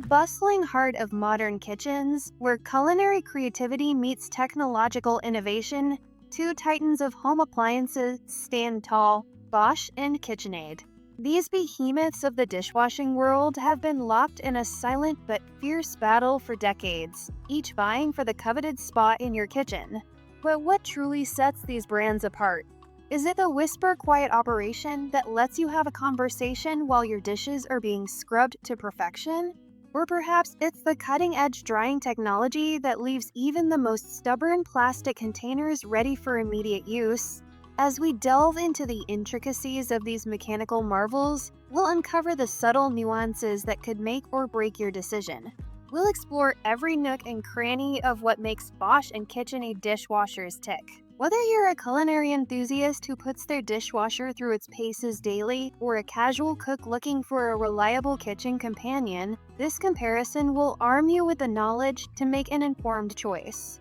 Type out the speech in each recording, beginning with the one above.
bustling heart of modern kitchens, where culinary creativity meets technological innovation, two titans of home appliances stand tall: Bosch and KitchenAid. These behemoths of the dishwashing world have been locked in a silent but fierce battle for decades, each vying for the coveted spot in your kitchen. But what truly sets these brands apart? Is it the whisper quiet operation that lets you have a conversation while your dishes are being scrubbed to perfection? Or perhaps it's the cutting-edge drying technology that leaves even the most stubborn plastic containers ready for immediate use? As we delve into the intricacies of these mechanical marvels, we'll uncover the subtle nuances that could make or break your decision. We'll explore every nook and cranny of what makes Bosch and KitchenAid dishwashers tick. Whether you're a culinary enthusiast who puts their dishwasher through its paces daily, or a casual cook looking for a reliable kitchen companion, this comparison will arm you with the knowledge to make an informed choice.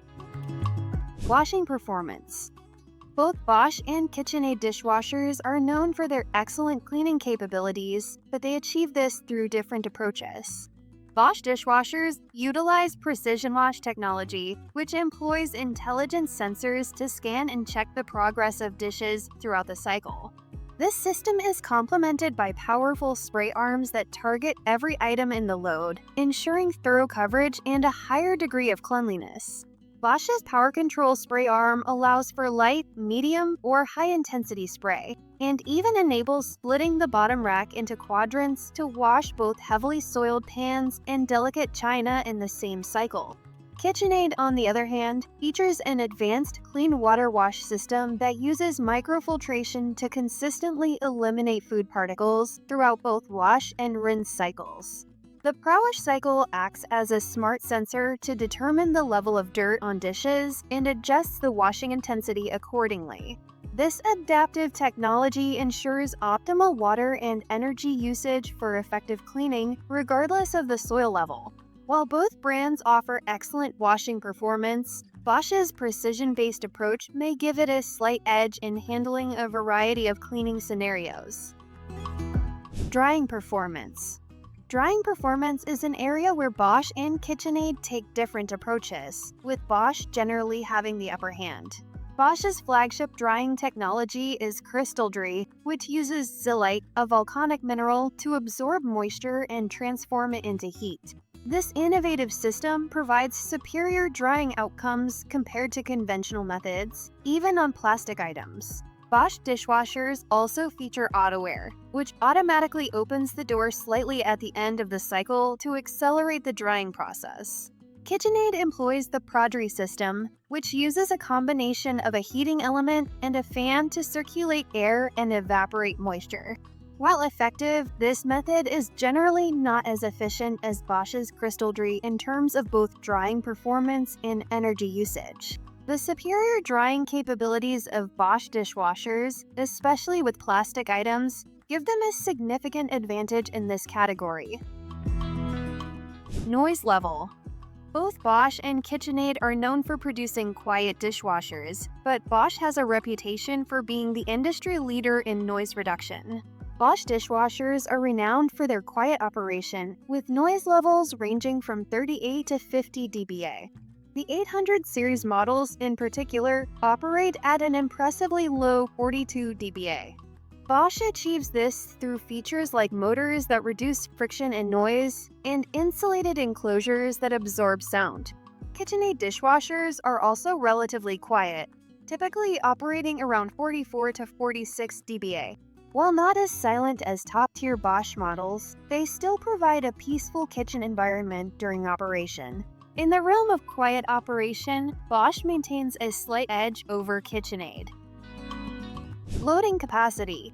Washing performance. Both Bosch and KitchenAid dishwashers are known for their excellent cleaning capabilities, but they achieve this through different approaches. Bosch dishwashers utilize precision wash technology, which employs intelligent sensors to scan and check the progress of dishes throughout the cycle. This system is complemented by powerful spray arms that target every item in the load, ensuring thorough coverage and a higher degree of cleanliness. Bosch's power control spray arm allows for light, medium, or high-intensity spray, and even enables splitting the bottom rack into quadrants to wash both heavily soiled pans and delicate china in the same cycle. KitchenAid, on the other hand, features an advanced clean water wash system that uses microfiltration to consistently eliminate food particles throughout both wash and rinse cycles. The Pro-Wash cycle acts as a smart sensor to determine the level of dirt on dishes and adjusts the washing intensity accordingly. This adaptive technology ensures optimal water and energy usage for effective cleaning, regardless of the soil level. While both brands offer excellent washing performance, Bosch's precision-based approach may give it a slight edge in handling a variety of cleaning scenarios. Drying performance. Drying performance is an area where Bosch and KitchenAid take different approaches, with Bosch generally having the upper hand. Bosch's flagship drying technology is crystal-dry, which uses zeolite, a volcanic mineral, to absorb moisture and transform it into heat. This innovative system provides superior drying outcomes compared to conventional methods, even on plastic items. Bosch dishwashers also feature auto-air, which automatically opens the door slightly at the end of the cycle to accelerate the drying process. KitchenAid employs the Pro-Dry system, which uses a combination of a heating element and a fan to circulate air and evaporate moisture. While effective, this method is generally not as efficient as Bosch's crystal-dry in terms of both drying performance and energy usage. The superior drying capabilities of Bosch dishwashers, especially with plastic items, give them a significant advantage in this category. Noise level. Both Bosch and KitchenAid are known for producing quiet dishwashers, but Bosch has a reputation for being the industry leader in noise reduction. Bosch dishwashers are renowned for their quiet operation, with noise levels ranging from 38 to 50 dBA. The 800 series models, in particular, operate at an impressively low 42 dBA. Bosch achieves this through features like motors that reduce friction and noise, and insulated enclosures that absorb sound. KitchenAid dishwashers are also relatively quiet, typically operating around 44 to 46 dBA. While not as silent as top-tier Bosch models, they still provide a peaceful kitchen environment during operation. In the realm of quiet operation, Bosch maintains a slight edge over KitchenAid. Loading capacity.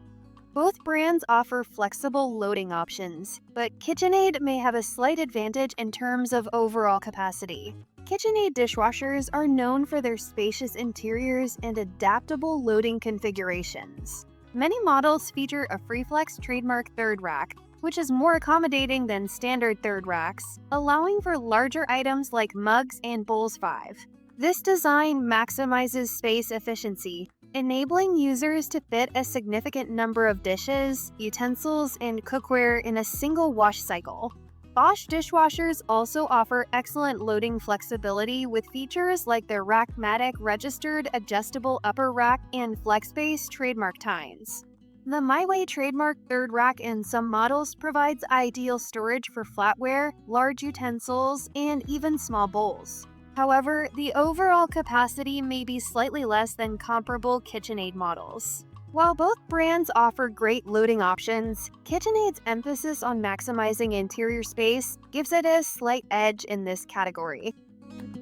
Both brands offer flexible loading options, but KitchenAid may have a slight advantage in terms of overall capacity. KitchenAid dishwashers are known for their spacious interiors and adaptable loading configurations. Many models feature a FreeFlex trademark third rack, which is more accommodating than standard third racks, allowing for larger items like mugs and bowls 5. This design maximizes space efficiency, enabling users to fit a significant number of dishes, utensils, and cookware in a single wash cycle. Bosch dishwashers also offer excellent loading flexibility with features like their Rackmatic registered adjustable upper rack and FlexBase trademark tines. The MyWay trademark third rack in some models provides ideal storage for flatware, large utensils, and even small bowls. However, the overall capacity may be slightly less than comparable KitchenAid models. While both brands offer great loading options, KitchenAid's emphasis on maximizing interior space gives it a slight edge in this category.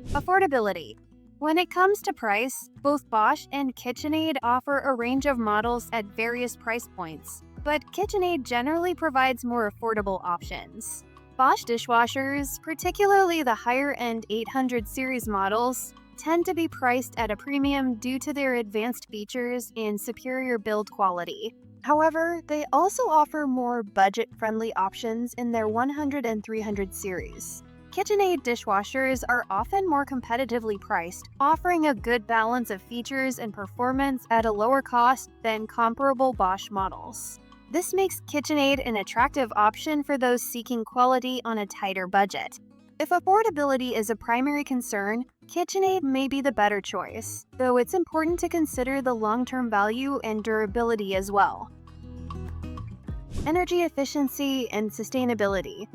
Affordability. When it comes to price, both Bosch and KitchenAid offer a range of models at various price points, but KitchenAid generally provides more affordable options. Bosch dishwashers, particularly the higher-end 800 series models, tend to be priced at a premium due to their advanced features and superior build quality. However, they also offer more budget-friendly options in their 100 and 300 series. KitchenAid dishwashers are often more competitively priced, offering a good balance of features and performance at a lower cost than comparable Bosch models. This makes KitchenAid an attractive option for those seeking quality on a tighter budget. If affordability is a primary concern, KitchenAid may be the better choice, though it's important to consider the long-term value and durability as well. Energy efficiency and sustainability.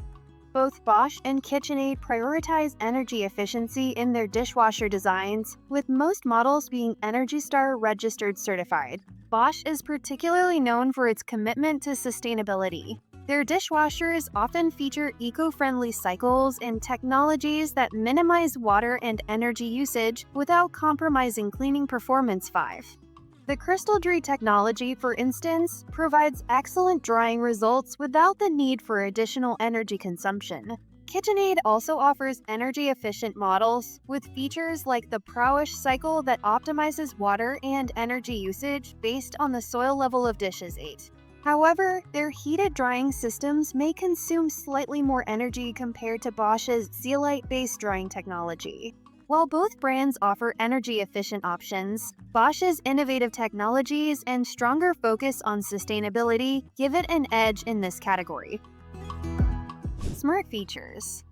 Both Bosch and KitchenAid prioritize energy efficiency in their dishwasher designs, with most models being ENERGY STAR registered certified. Bosch is particularly known for its commitment to sustainability. Their dishwashers often feature eco-friendly cycles and technologies that minimize water and energy usage without compromising cleaning performance. 5. The Crystal Dry technology, for instance, provides excellent drying results without the need for additional energy consumption. KitchenAid also offers energy-efficient models with features like the Prowish cycle that optimizes water and energy usage based on the soil level of dishes. 8. However, their heated drying systems may consume slightly more energy compared to Bosch's zeolite-based drying technology. While both brands offer energy-efficient options, Bosch's innovative technologies and stronger focus on sustainability give it an edge in this category. Smart features.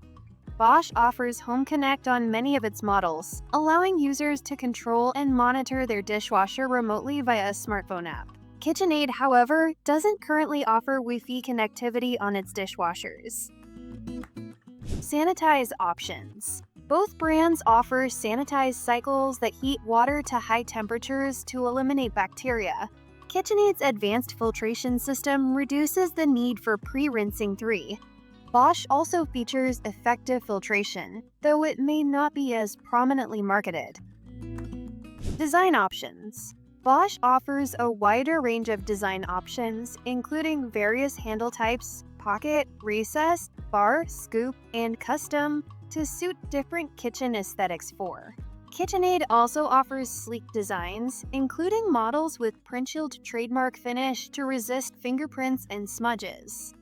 Bosch offers Home Connect on many of its models, allowing users to control and monitor their dishwasher remotely via a smartphone app. KitchenAid, however, doesn't currently offer Wi-Fi connectivity on its dishwashers. Sanitize Options. Both brands offer sanitize cycles that heat water to high temperatures to eliminate bacteria. KitchenAid's advanced filtration system reduces the need for pre-rinsing. 3. Bosch also features effective filtration, though it may not be as prominently marketed. Design options. Bosch offers a wider range of design options, including various handle types, pocket, recessed, bar, scoop, and custom, to suit different kitchen aesthetics. 4. KitchenAid also offers sleek designs, including models with PrintShield trademark finish to resist fingerprints and smudges.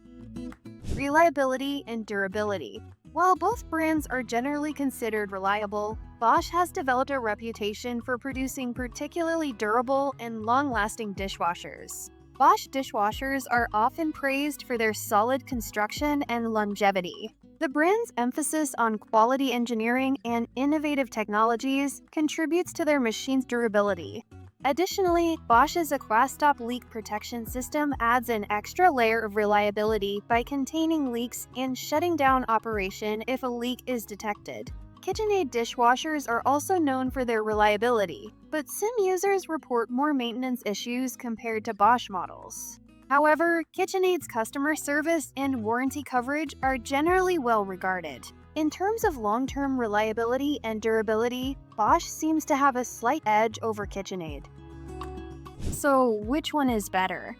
Reliability and durability. While both brands are generally considered reliable, Bosch has developed a reputation for producing particularly durable and long-lasting dishwashers. Bosch dishwashers are often praised for their solid construction and longevity. The brand's emphasis on quality engineering and innovative technologies contributes to their machine's durability. Additionally, Bosch's AquaStop leak protection system adds an extra layer of reliability by containing leaks and shutting down operation if a leak is detected. KitchenAid dishwashers are also known for their reliability, but some users report more maintenance issues compared to Bosch models. However, KitchenAid's customer service and warranty coverage are generally well regarded. In terms of long-term reliability and durability, Bosch seems to have a slight edge over KitchenAid. So, which one is better?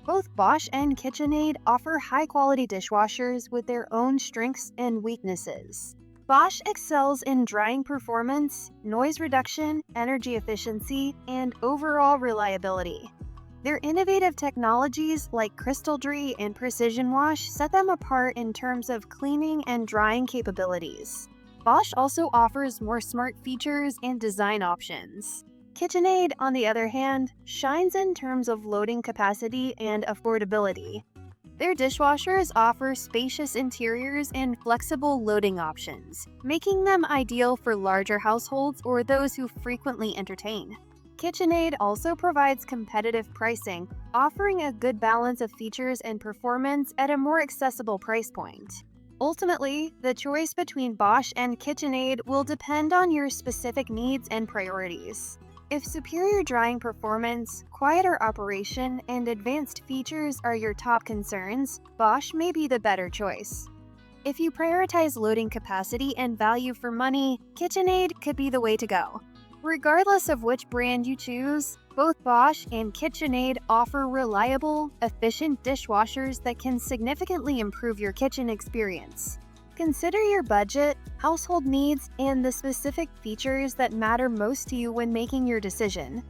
Both Bosch and KitchenAid offer high-quality dishwashers with their own strengths and weaknesses. Bosch excels in drying performance, noise reduction, energy efficiency, and overall reliability. Their innovative technologies like Crystal Dry and Precision Wash set them apart in terms of cleaning and drying capabilities. Bosch also offers more smart features and design options. KitchenAid, on the other hand, shines in terms of loading capacity and affordability. Their dishwashers offer spacious interiors and flexible loading options, making them ideal for larger households or those who frequently entertain. KitchenAid also provides competitive pricing, offering a good balance of features and performance at a more accessible price point. Ultimately, the choice between Bosch and KitchenAid will depend on your specific needs and priorities. If superior drying performance, quieter operation, and advanced features are your top concerns, Bosch may be the better choice. If you prioritize loading capacity and value for money, KitchenAid could be the way to go. Regardless of which brand you choose, both Bosch and KitchenAid offer reliable, efficient dishwashers that can significantly improve your kitchen experience. Consider your budget, household needs, and the specific features that matter most to you when making your decision.